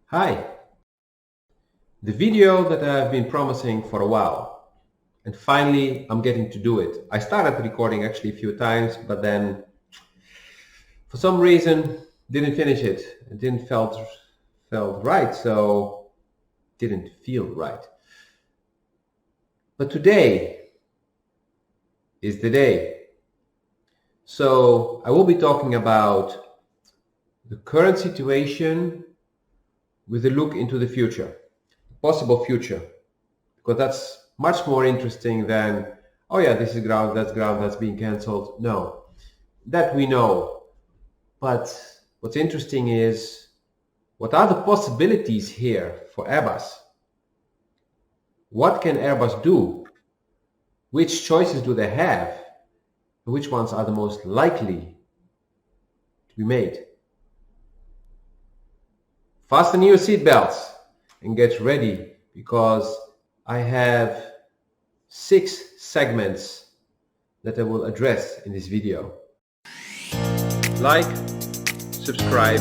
Hi, the video that I've been promising for a while, and finally I'm getting to do it. I started recording actually a few times, but then for some reason didn't finish it. It didn't felt right, so didn't feel right. But today is the day. So I will be talking about the current situation with a look into the future, possible future, because that's much more interesting than, oh yeah, this is ground, that's being cancelled. No, that we know. But what's interesting is, what are the possibilities here for Airbus? What can Airbus do? Which choices do they have? Which ones are the most likely to be made? Fasten your seatbelts and get ready, because I have 6 segments that I will address in this video. Like, subscribe,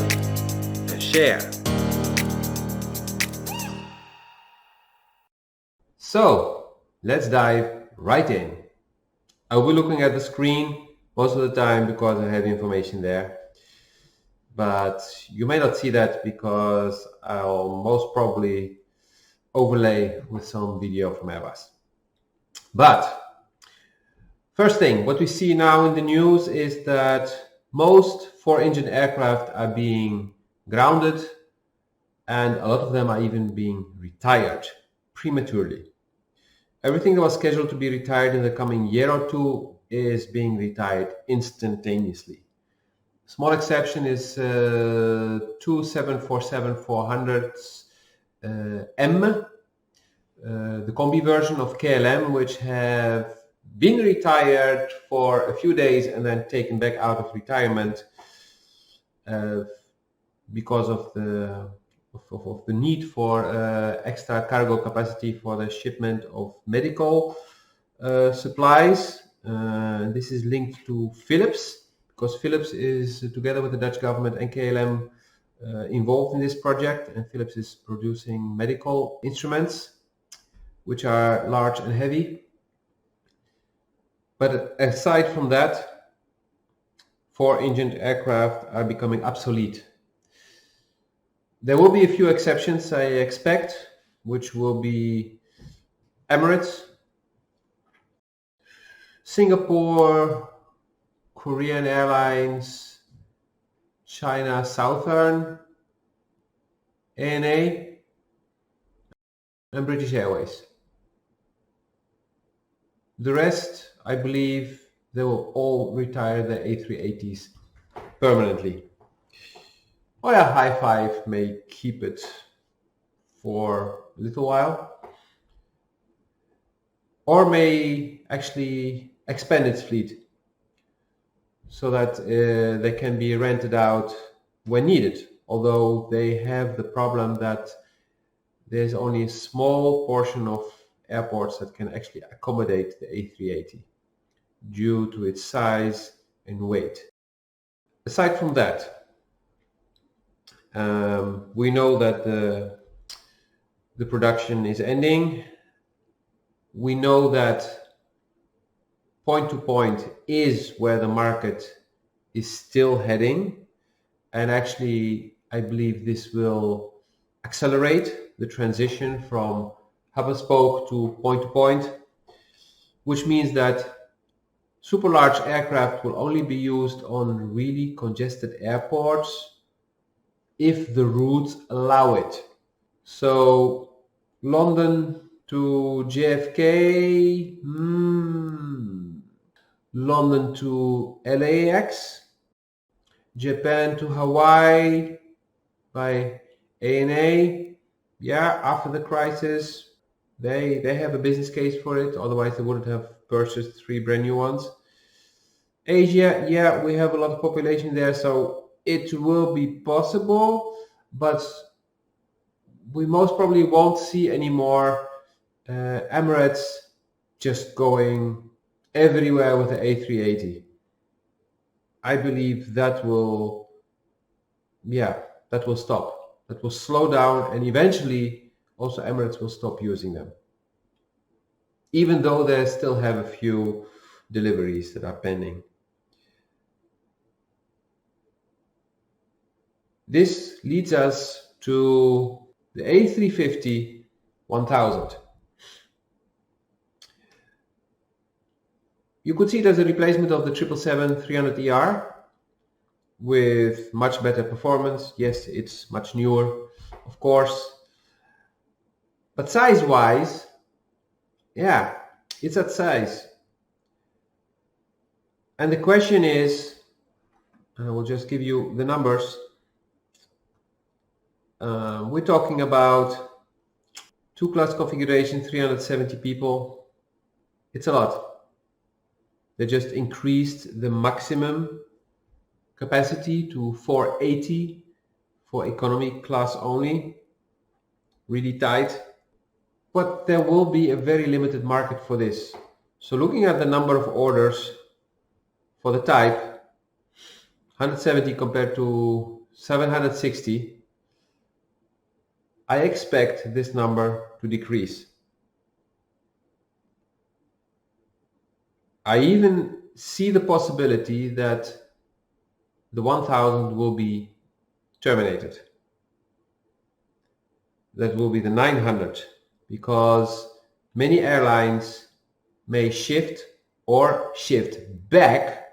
and share. So let's dive right in. I will be looking at the screen most of the time because I have information there, but you may not see that because I'll most probably overlay with some video from Airbus. But first thing, what we see now in the news is that most 4-engine aircraft are being grounded, and a lot of them are even being retired prematurely. Everything that was scheduled to be retired in the coming year or two is being retired instantaneously. Small exception is two 747-400s M, the combi version of KLM, which have been retired for a few days and then taken back out of retirement because of the need for extra cargo capacity for the shipment of medical supplies. This is linked to Philips, because Philips is, together with the Dutch government and KLM, involved in this project, and Philips is producing medical instruments which are large and heavy. But aside from that, 4-engine aircraft are becoming obsolete. There will be a few exceptions, I expect, which will be Emirates, Singapore, Korean Airlines, China Southern, ANA, and British Airways. The rest, I believe, they will all retire the A380s permanently. Oh yeah, High Five may keep it for a little while, or may actually expand its fleet so that they can be rented out when needed, although they have the problem that there's only a small portion of airports that can actually accommodate the A380 due to its size and weight. Aside from that, we know that the production is ending. We know that point-to-point is where the market is still heading, and actually I believe this will accelerate the transition from hub and spoke to point-to-point, which means that super large aircraft will only be used on really congested airports if the routes allow it. So London to JFK, London to LAX, Japan to Hawaii by ANA. Yeah, after the crisis, they have a business case for it. Otherwise, they wouldn't have purchased 3 brand new ones. Asia, yeah, we have a lot of population there, so it will be possible, but we most probably won't see any more Emirates just going everywhere with the A380. I believe that will stop. that will slow down, and eventually also Emirates will stop using them, even though they still have a few deliveries that are pending. This leads us to the A350 1000. You could see it as a replacement of the 777-300ER with much better performance. Yes, it's much newer, of course. But size-wise, yeah, it's that size. And the question is, and I will just give you the numbers. We're talking about 2-class configuration, 370 people. It's a lot. They just increased the maximum capacity to 480 for economy class only. Really tight. But there will be a very limited market for this. So looking at the number of orders for the type, 170 compared to 760, I expect this number to decrease. I even see the possibility that the 1000 will be terminated. That will be the 900, because many airlines may shift or shift back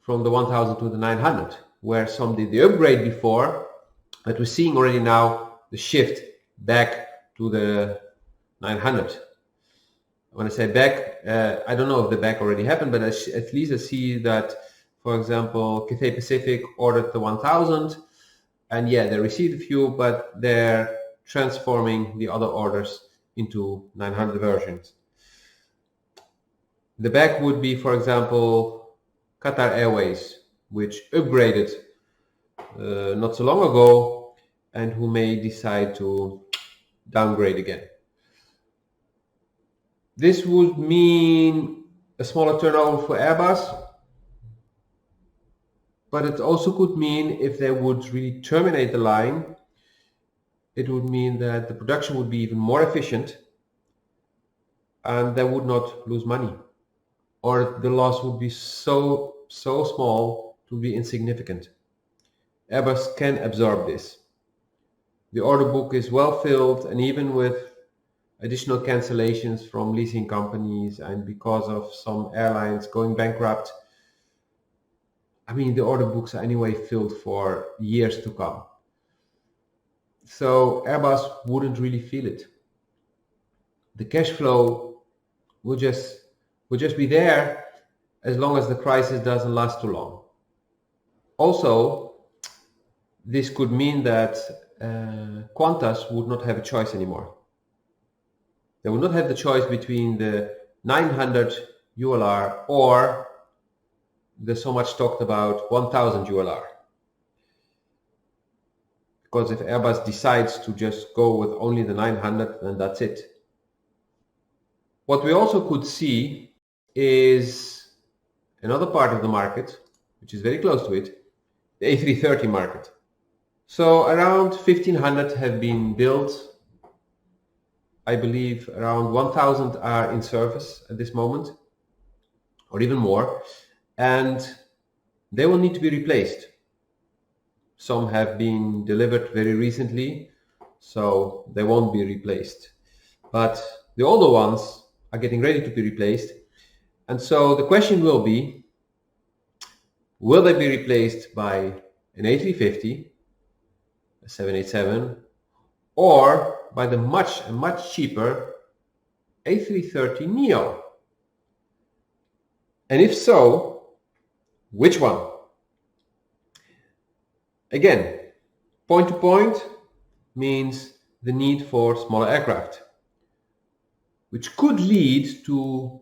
from the 1000 to the 900, where some did the upgrade before, but we're seeing already now the shift back to the 900. When I say back, I don't know if the back already happened, but at least I see that, for example, Cathay Pacific ordered the 1000, and yeah, they received a few, but they're transforming the other orders into 900 versions. The back would be, for example, Qatar Airways, which upgraded not so long ago, and who may decide to downgrade again. This would mean a smaller turnover for Airbus, but it also could mean, if they would really terminate the line, it would mean that the production would be even more efficient and they would not lose money, or the loss would be so small to be insignificant. Airbus can absorb this. The order book is well filled, and even with additional cancellations from leasing companies and because of some airlines going bankrupt, I mean, the order books are anyway filled for years to come. So Airbus wouldn't really feel it. The cash flow will just be there as long as the crisis doesn't last too long. Also, this could mean that Qantas would not have a choice anymore. They would not have the choice between the 900 ULR or the so much talked about 1000 ULR. Because if Airbus decides to just go with only the 900, then that's it. What we also could see is another part of the market, which is very close to it, the A330 market. So around 1500 have been built. I believe around 1000 are in service at this moment, or even more, and they will need to be replaced. Some have been delivered very recently, so they won't be replaced. But the older ones are getting ready to be replaced. And so the question will be, will they be replaced by an A350, a 787, or by the much cheaper A330neo? And if so, which one? Again, point to point means the need for smaller aircraft, which could lead to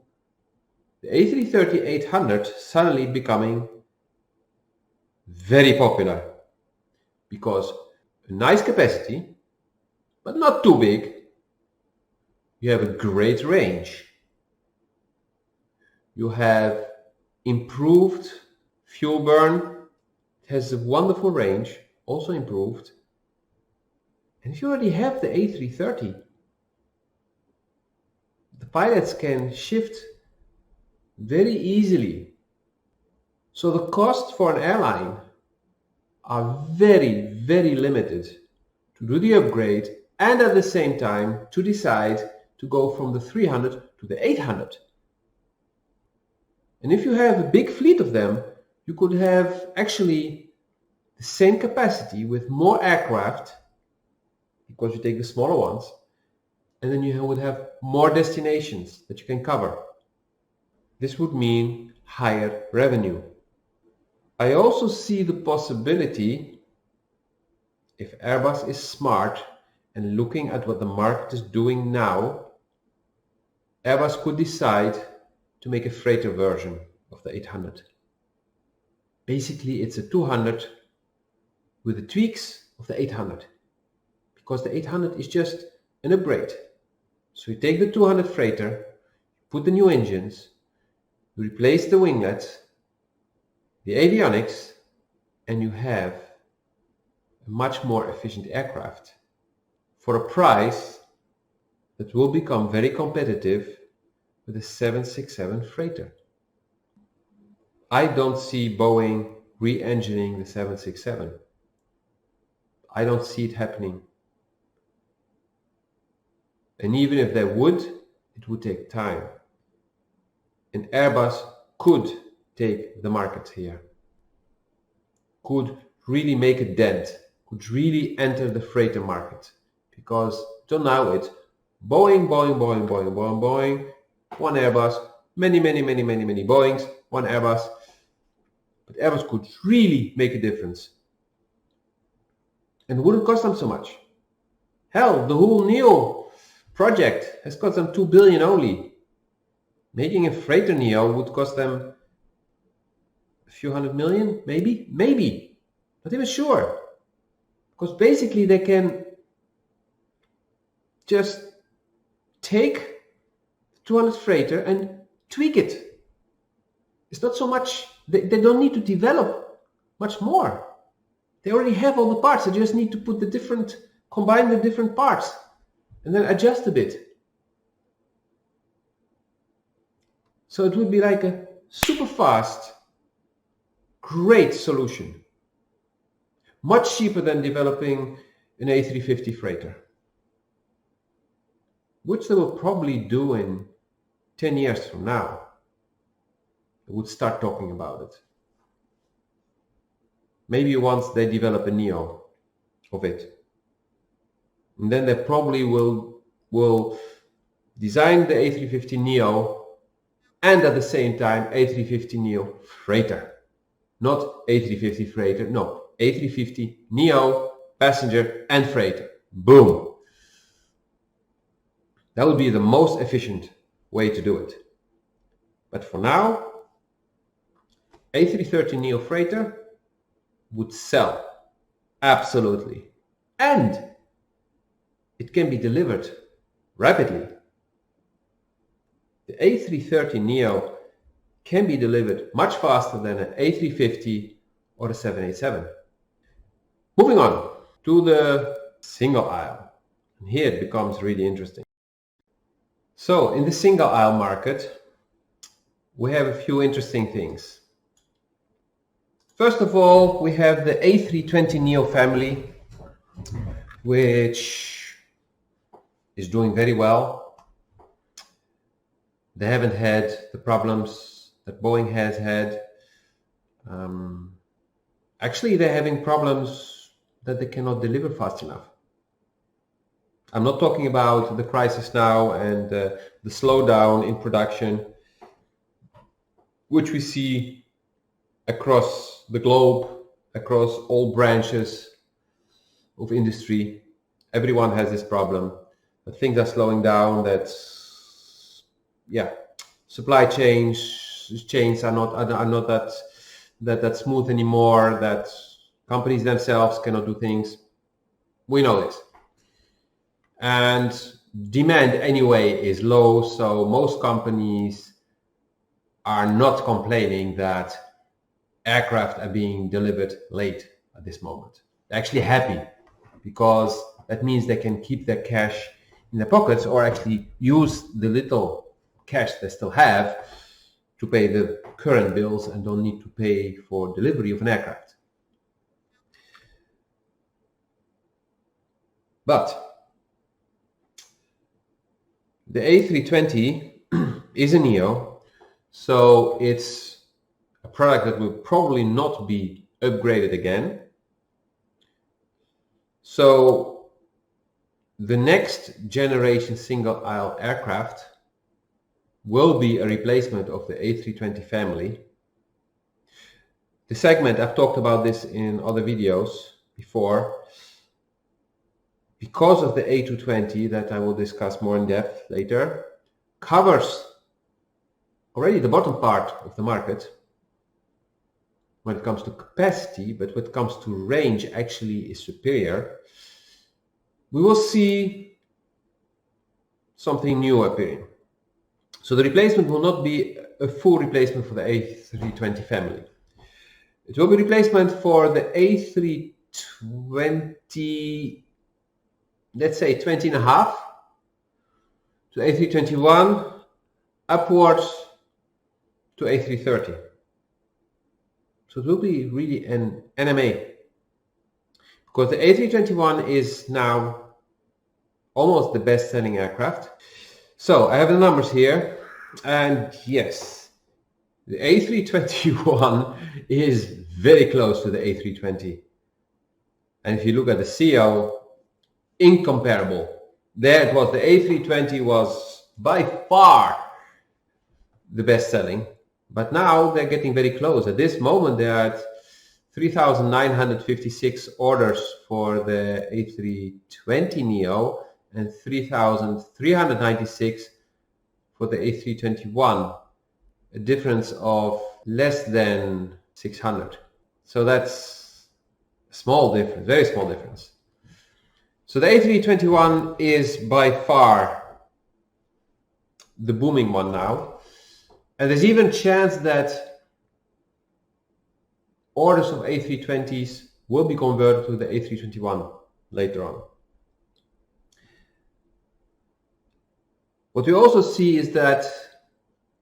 the A330-800 suddenly becoming very popular, because a nice capacity, but not too big. You have a great range. You have improved fuel burn. It has a wonderful range, also improved. And if you already have the A330, the pilots can shift very easily. So the cost for an airline are very, very limited to do the upgrade and at the same time to decide to go from the 300 to the 800. And if you have a big fleet of them, you could have actually the same capacity with more aircraft, because you take the smaller ones, and then you would have more destinations that you can cover. This would mean higher revenue. I also see the possibility, if Airbus is smart and looking at what the market is doing now, Airbus could decide to make a freighter version of the 800. Basically, it's a 200 with the tweaks of the 800, because the 800 is just an upgrade. So you take the 200 freighter, put the new engines, you replace the winglets, the avionics, and you have a much more efficient aircraft for a price that will become very competitive with a 767 freighter. I don't see Boeing re-engineering the 767. I don't see it happening. And even if they would, it would take time. And Airbus could take the market here, could really make a dent, could really enter the freighter market. Because till now it's Boeing, Boeing, Boeing, Boeing, Boeing, Boeing, one Airbus, many Boeings, one Airbus. But Airbus could really make a difference. And it wouldn't cost them so much. Hell, the whole NEO project has cost them 2 billion only. Making a freighter NEO would cost them a few hundred million, maybe, not even sure. Because basically they can just take the 200 freighter and tweak it. It's not so much, they don't need to develop much more. They already have all the parts. They just need to combine the different parts and then adjust a bit. So it would be like a super fast, great solution. Much cheaper than developing an A350 freighter, which they will probably do in 10 years from now. They would start talking about it. Maybe once they develop a NEO of it. And then they probably will design the A350 NEO and at the same time A350 NEO freighter. Not A350 freighter, no, A350 NEO, passenger and freighter. Boom. That would be the most efficient way to do it. But for now, A330 NEO freighter would sell, absolutely. And it can be delivered rapidly. The A330 NEO can be delivered much faster than an A350 or a 787. Moving on to the single aisle. And here it becomes really interesting. So in the single aisle market, we have a few interesting things. First of all, we have the A320 NEO family, which is doing very well. They haven't had the problems that Boeing has had. Actually, they're having problems that they cannot deliver fast enough. I'm not talking about the crisis now and the slowdown in production, which we see across the globe, across all branches of industry. Everyone has this problem, that things are slowing down, that supply chains are not that smooth anymore, that companies themselves cannot do things. We know this. And demand anyway is low, so most companies are not complaining that aircraft are being delivered late at this moment. They're actually happy because That means they can keep their cash in their pockets or actually use the little cash they still have to pay the current bills and don't need to pay for delivery of an aircraft. But the A320 is a neo, so it's a product that will probably not be upgraded again. So the next generation single aisle aircraft will be a replacement of the A320 family. The segment, I've talked about this in other videos before, because of the A220 that I will discuss more in depth later, covers already the bottom part of the market when it comes to capacity, but when it comes to range actually is superior. We will see something new appearing. So the replacement will not be a full replacement for the A320 family. It will be replacement for the A320, let's say 20 and a half, to A321, upwards to A330. So it will be really an NMA, because the A321 is now almost the best-selling aircraft. So I have the numbers here, and yes, the A321 is very close to the A320. And if you look at the CO, incomparable. There it was, the A320 was by far the best-selling, but now they're getting very close. At this moment, they're at 3,956 orders for the A320 Neo and 3,396 for the A321, a difference of less than 600. So that's a small difference, very small difference. So the A321 is by far the booming one now. And there's even a chance that orders of A320s will be converted to the A321 later on. What we also see is that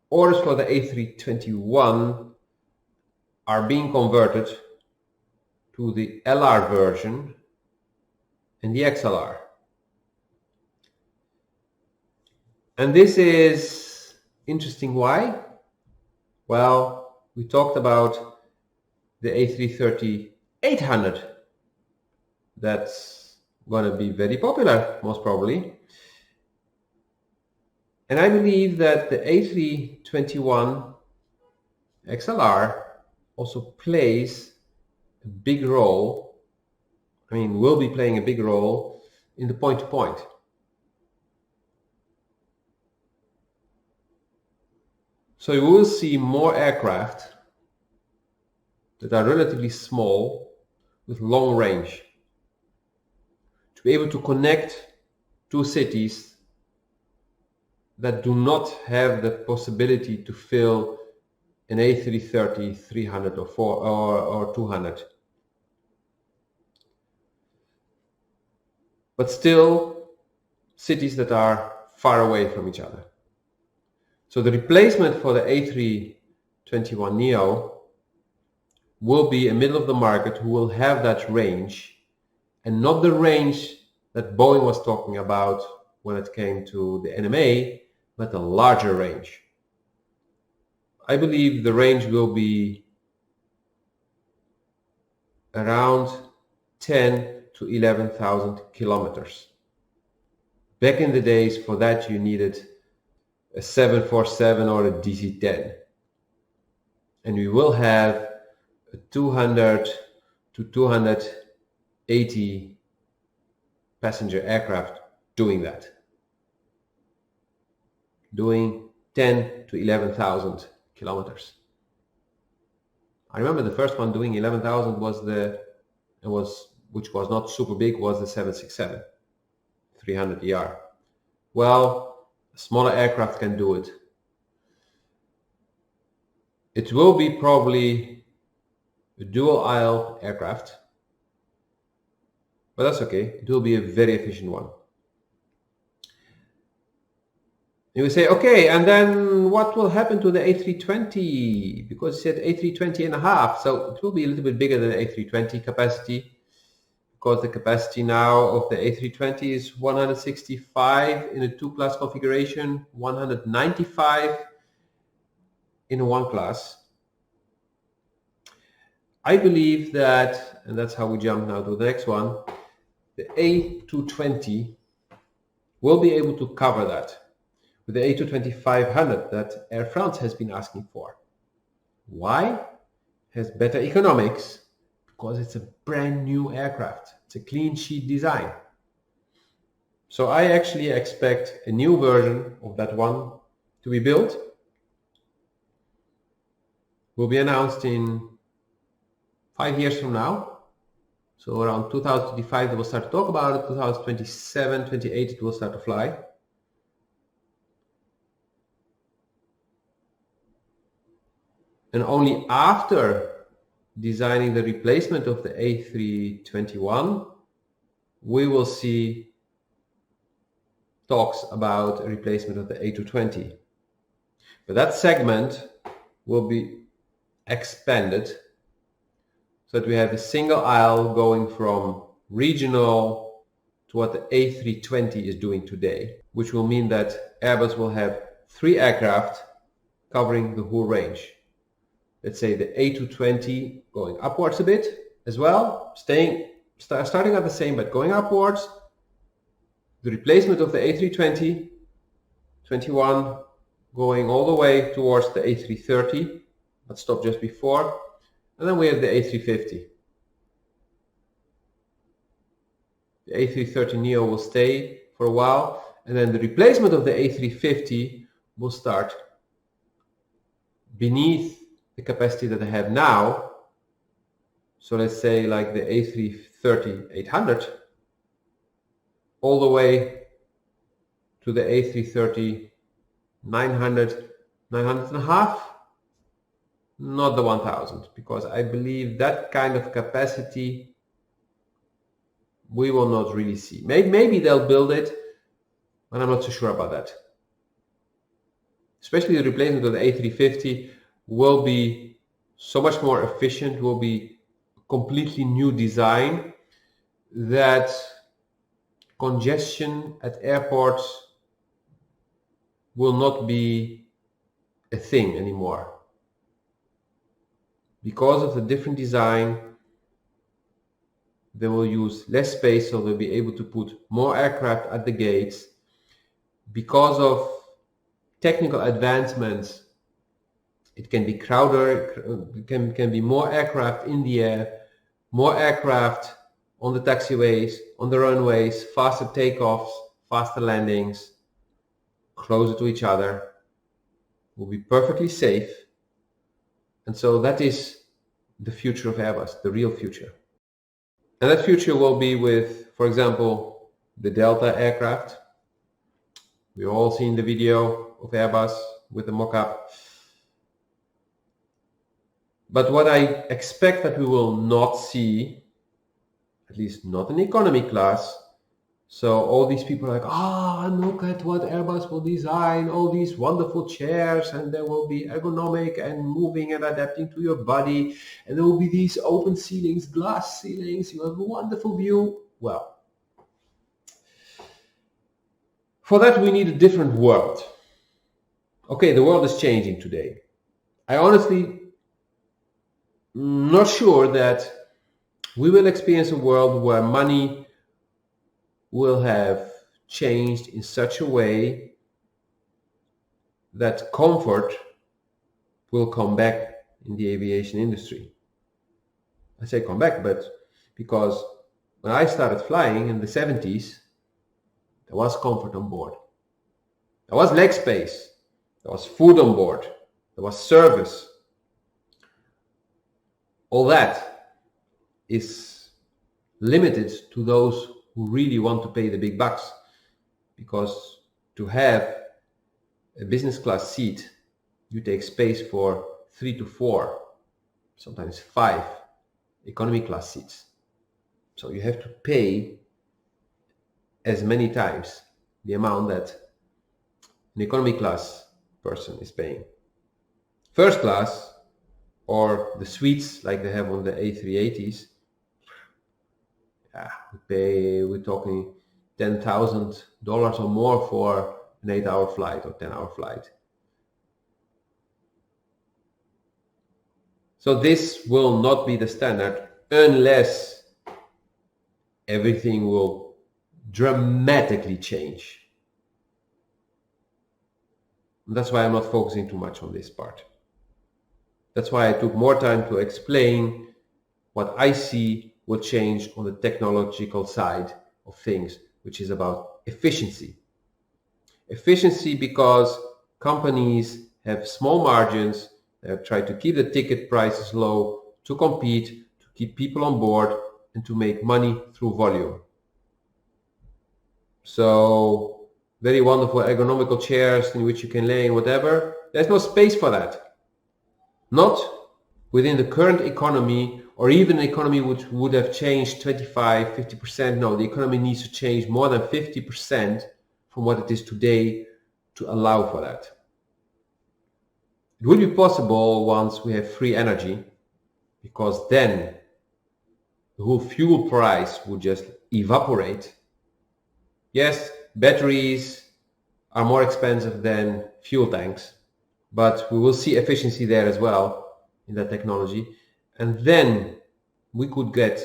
orders for the A321 are being converted to the LR version and the XLR. And this is interesting. Why? Well, we talked about the A330-800. That's going to be very popular, most probably. And I believe that the A321 XLR also plays a big role, will be playing a big role in the point-to-point. So you will see more aircraft that are relatively small with long range to be able to connect two cities that do not have the possibility to fill an A330, 300 or 200. But still cities that are far away from each other. So the replacement for the A321 Neo will be a middle of the market who will have that range, and not the range that Boeing was talking about when it came to the NMA, but a larger range. I believe the range will be around 10 to 11,000 kilometers. Back in the days, for that you needed a 747 or a DC-10. And we will have a 200 to 280 passenger aircraft doing that. Doing 10 to 11,000 kilometers. I remember the first one doing 11,000 which was not super big, was the 767 300ER. Well, a smaller aircraft can do it. It will be probably a dual aisle aircraft, but that's okay. It will be a very efficient one. You will say, okay, and then what will happen to the A320? Because it said A320 and a half, so it will be a little bit bigger than A320 capacity, because the capacity now of the A320 is 165 in a 2-class configuration, 195 in a 1-class. I believe that, and that's how we jump now to the next one, the A220 will be able to cover that with the A220-500 that Air France has been asking for. Why? It has better economics because it's a brand new aircraft. It's a clean sheet design. So I actually expect a new version of that one to be built. Will be announced in 5 years from now. So around 2025 they will start to talk about it. 2027, 28 it will start to fly. And only after designing the replacement of the A321, we will see talks about a replacement of the A220. But that segment will be expanded so that we have a single aisle going from regional to what the A320 is doing today, which will mean that Airbus will have 3 aircraft covering the whole range. Let's say the A220 going upwards a bit as well, starting at the same but going upwards. The replacement of the A320, 21 going all the way towards the A330, that stopped just before, and then we have the A350. The A330neo will stay for a while, and then the replacement of the A350 will start beneath the capacity that I have now. So let's say like the A330-800 all the way to the A330-900, 900 and a half, not the 1000, because I believe that kind of capacity we will not really see. Maybe they'll build it, but I'm not so sure about that. Especially the replacement of the A350 will be so much more efficient, will be a completely new design, that congestion at airports will not be a thing anymore. Because of the different design, they will use less space, so they'll be able to put more aircraft at the gates. Because of technical advancements, it can be crowded, can be more aircraft in the air, more aircraft on the taxiways, on the runways, faster takeoffs, faster landings, closer to each other, will be perfectly safe. And so that is the future of Airbus, the real future. And that future will be with, for example, the Delta aircraft. We've all seen the video of Airbus with the mock-up. But what I expect that we will not see, at least not in economy class, so all these people are like, and look at what Airbus will design, all these wonderful chairs, and they will be ergonomic and moving and adapting to your body, and there will be these open ceilings, glass ceilings, you have a wonderful view. Well, for that we need a different world. Okay, the world is changing today. I honestly not sure that we will experience a world where money will have changed in such a way that comfort will come back in the aviation industry. I say come back, but because when I started flying in the 70s, there was comfort on board. There was leg space. There was food on board. There was service. All that is limited to those who really want to pay the big bucks, because to have a business class seat, you take space for 3 to 4, sometimes 5 economy class seats. So you have to pay as many times the amount that an economy class person is paying. First class, or the suites like they have on the A380s, we're talking $10,000 or more for an 8-hour flight or 10-hour flight. So this will not be the standard unless everything will dramatically change. And that's why I'm not focusing too much on this part. That's why I took more time to explain what I see will change on the technological side of things, which is about efficiency. Efficiency because companies have small margins. They try to keep the ticket prices low, to compete, to keep people on board, and to make money through volume. So, very wonderful ergonomical chairs in which you can lay in whatever. There's no space for that. Not within the current economy, or even an economy which would have changed 25-50%. No, the economy needs to change more than 50% from what it is today to allow for that. It will be possible once we have free energy, because then the whole fuel price would just evaporate. Yes, batteries are more expensive than fuel tanks, but we will see efficiency there as well in that technology. And then we could get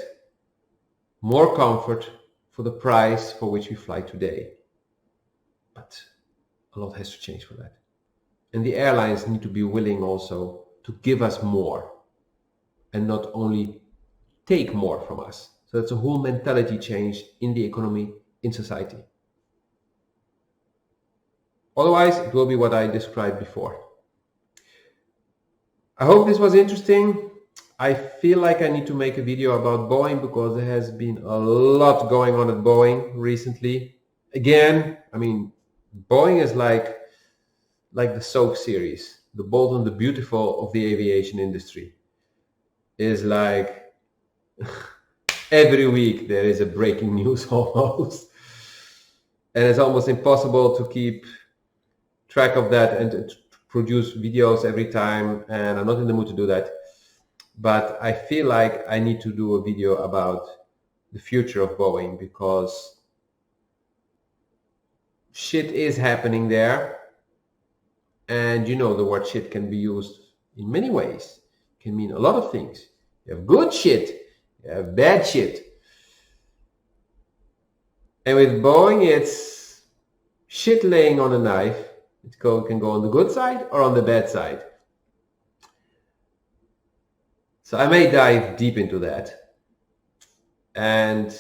more comfort for the price for which we fly today. But a lot has to change for that. And the airlines need to be willing also to give us more and not only take more from us. So it's a whole mentality change in the economy, in society. Otherwise, it will be what I described before. I hope this was interesting. I feel like I need to make a video about Boeing because there has been a lot going on at Boeing recently. Again, I mean, Boeing is like the soap series, The Bold and the Beautiful of the aviation industry. Is like every week there is a breaking news almost. And it's almost impossible to keep track of that and to produce videos every time, and I'm not in the mood to do that. But I feel like I need to do a video about the future of Boeing because shit is happening there. And you know, the word shit can be used in many ways. It can mean a lot of things. You have good shit, you have bad shit. And with Boeing, it's shit laying on a knife. It can go on the good side or on the bad side. So I may dive deep into that. And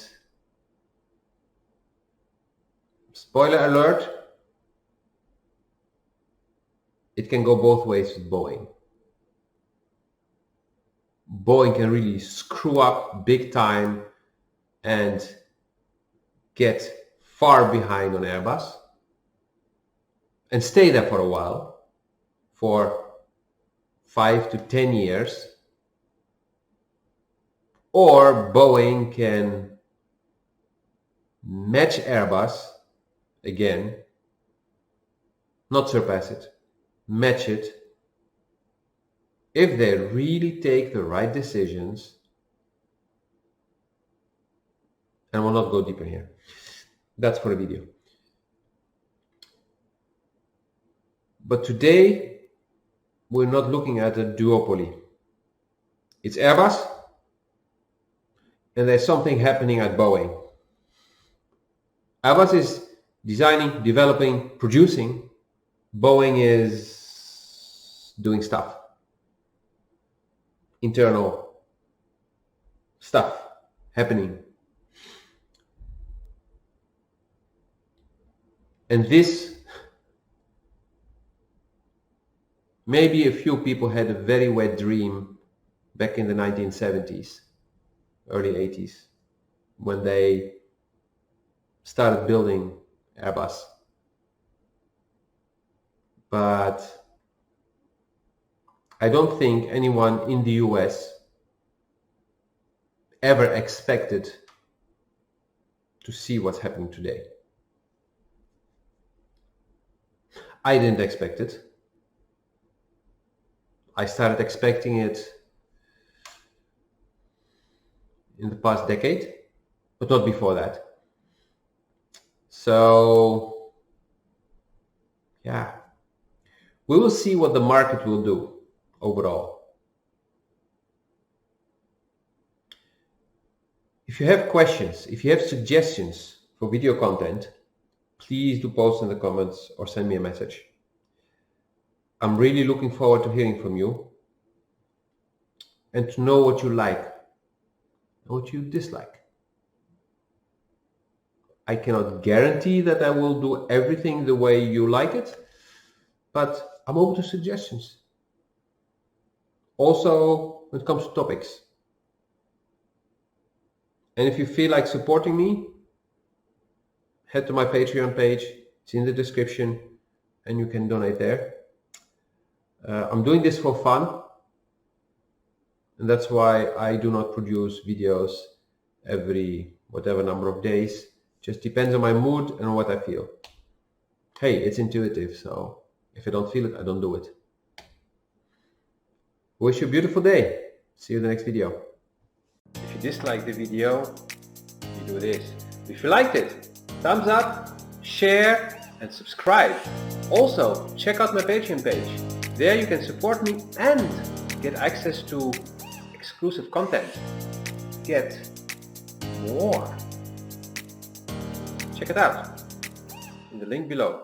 spoiler alert, it can go both ways with Boeing. Boeing can really screw up big time and get far behind on Airbus and stay there for a while, for 5 to 10 years. Or Boeing can match Airbus again, not surpass it, match it, if they really take the right decisions. And we'll not go deeper here. That's for a video. But today, we're not looking at a duopoly. It's Airbus, and there's something happening at Boeing. Airbus is designing, developing, producing. Boeing is doing stuff. Internal stuff happening. And this, maybe a few people had a very wet dream back in the 1970s, early 80s, when they started building Airbus. But I don't think anyone in the US ever expected to see what's happening today. I didn't expect it. I started expecting it in the past decade, but not before that. So, yeah, we will see what the market will do overall. If you have questions, if you have suggestions for video content, please do post in the comments or send me a message. I'm really looking forward to hearing from you and to know what you like and what you dislike. I cannot guarantee that I will do everything the way you like it, but I'm open to suggestions. Also, when it comes to topics. And if you feel like supporting me, head to my Patreon page. It's in the description and you can donate there. I'm doing this for fun, and that's why I do not produce videos every whatever number of days. Just depends on my mood and what I feel. Hey, it's intuitive, so if I don't feel it, I don't do it. Wish you a beautiful day. See you in the next video. If you disliked the video, you do this. If you liked it, thumbs up, share and subscribe. Also, check out my Patreon page. There you can support me and get access to exclusive content. Get more. Check it out in the link below.